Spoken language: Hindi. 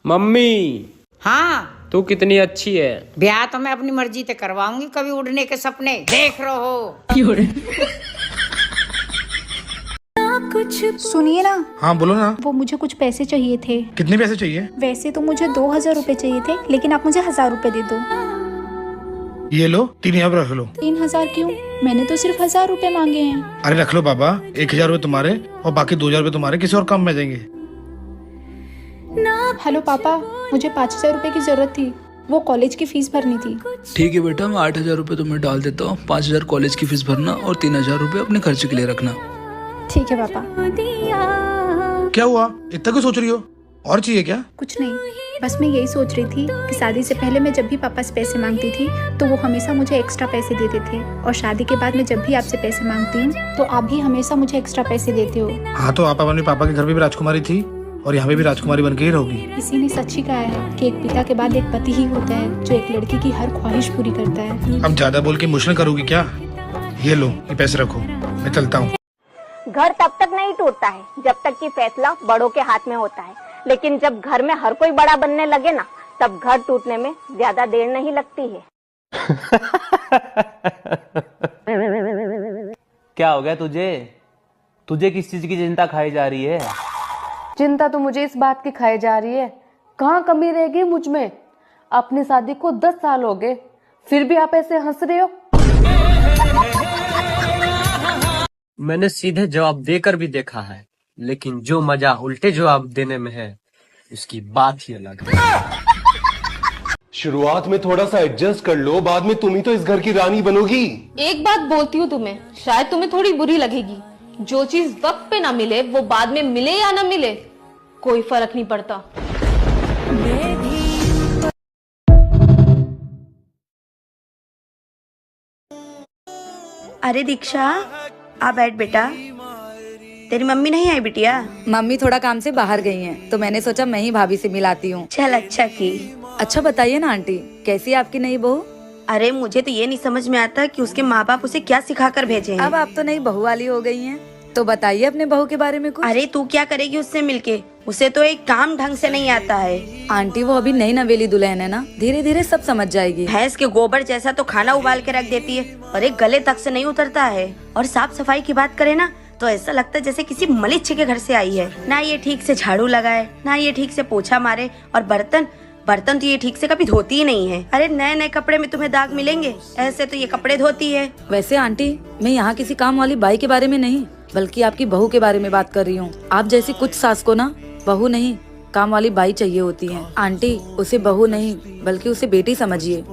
मम्मी हाँ, तू कितनी अच्छी है। ब्याह तो मैं अपनी मर्जी से करवाऊंगी, कभी उड़ने के सपने देख रहो। सुनिए ना। हाँ बोलो ना। वो मुझे कुछ पैसे चाहिए थे। कितने पैसे चाहिए? वैसे तो मुझे 2000 रुपए चाहिए थे, लेकिन आप मुझे 1000 रुपए दे दो। ये लो, 3000 रख लो। 3000 क्यों? मैंने तो सिर्फ 1000 रुपए मांगे हैं। अरे रख लो बाबा, 1000 रुपए तुम्हारे और बाकी 2000 रुपए तुम्हारे, किसी और काम में जाएंगे। हेलो पापा, मुझे 5000 रुपए की जरूरत थी, वो कॉलेज की फीस भरनी थी। ठीक है बेटा, मैं 8000 रुपए तुम्हें डाल देता हूँ। 5000 कॉलेज की फीस भरना और 3000 रुपए अपने खर्चे के लिए रखना। ठीक है पापा। क्या हुआ, इतना क्यों सोच रही हो? और चाहिए क्या? कुछ नहीं, बस मैं यही सोच रही थी कि शादी से पहले मैं जब भी पापा से पैसे मांगती थी तो वो हमेशा मुझे एक्स्ट्रा पैसे देते थे, और शादी के बाद मैं जब भी आपसे पैसे मांगती हूँ तो आप भी हमेशा मुझे एक्स्ट्रा पैसे देते हो। हाँ तो आप अपने पापा के घर में भी राजकुमारी थी और यहाँ पे भी राजकुमारी बन के ही रहोगी। किसी ने सच ही कहा है कि एक पिता के बाद एक पति ही होता है जो एक लड़की की हर ख्वाहिश पूरी करता है। अब ज्यादा बोल के इमोशनल करोगी क्या? ये लो, ये पैसे रखो, मैं चलता हूँ। घर तब तक नहीं टूटता है जब तक कि फैसला बड़ों के हाथ में होता है, लेकिन जब घर में हर कोई बड़ा बनने लगे ना, तब घर टूटने में ज्यादा देर नहीं लगती है। क्या हो गया तुझे? तुझे किस चीज की चिंता खाई जा रही है? चिंता तो मुझे इस बात की खाई जा रही है, कहाँ कमी रह गई मुझ में। अपनी शादी को 10 साल हो गए, फिर भी आप ऐसे हंस रहे हो। मैंने सीधे जवाब देकर भी देखा है, लेकिन जो मजा उल्टे जवाब देने में है उसकी बात ही अलग है। शुरुआत में थोड़ा सा एडजस्ट कर लो, बाद में तुम ही तो इस घर की रानी बनोगी। एक बात बोलती हूँ तुम्हें, शायद तुम्हें थोड़ी बुरी लगेगी, जो चीज वक्त पे ना मिले वो बाद में मिले या ना मिले कोई फर्क नहीं पड़ता। अरे दीक्षा, आ बैठ बेटा। तेरी मम्मी नहीं आई बिटिया? मम्मी थोड़ा काम से बाहर गई हैं, तो मैंने सोचा मैं ही भाभी से मिलाती हूँ। चल अच्छा की। अच्छा बताइए ना आंटी, कैसी है आपकी नई बहू? अरे मुझे तो ये नहीं समझ में आता कि उसके माँ बाप उसे क्या सिखा कर भेजे हैं। अब आप तो नई बहू वाली हो गई हैं, तो बताइए अपने बहू के बारे में कुछ। अरे तू क्या करेगी उससे मिलके? उसे तो एक काम ढंग से नहीं आता है। आंटी वो अभी नई नवेली दुल्हन है ना, धीरे धीरे सब समझ जाएगी। भैंस के गोबर जैसा तो खाना उबाल के रख देती है और एक गले तक से नहीं उतरता है। और साफ सफाई की बात करे ना तो ऐसा लगता है जैसे किसी मलिच्छ के घर से आई है। ना ये ठीक से झाड़ू लगाए, ना ये ठीक से पोछा मारे, और बर्तन तो ये ठीक से कभी धोती ही नहीं है। अरे नए नए कपड़े में तुम्हें दाग मिलेंगे, ऐसे तो ये कपड़े धोती है। वैसे आंटी मैं यहाँ किसी काम वाली बाई के बारे में नहीं, बल्कि आपकी बहू के बारे में बात कर रही हूँ। आप जैसी कुछ सास को ना बहू नहीं, काम वाली बाई चाहिए होती है। आंटी उसे बहू नहीं बल्कि उसे बेटी समझिए।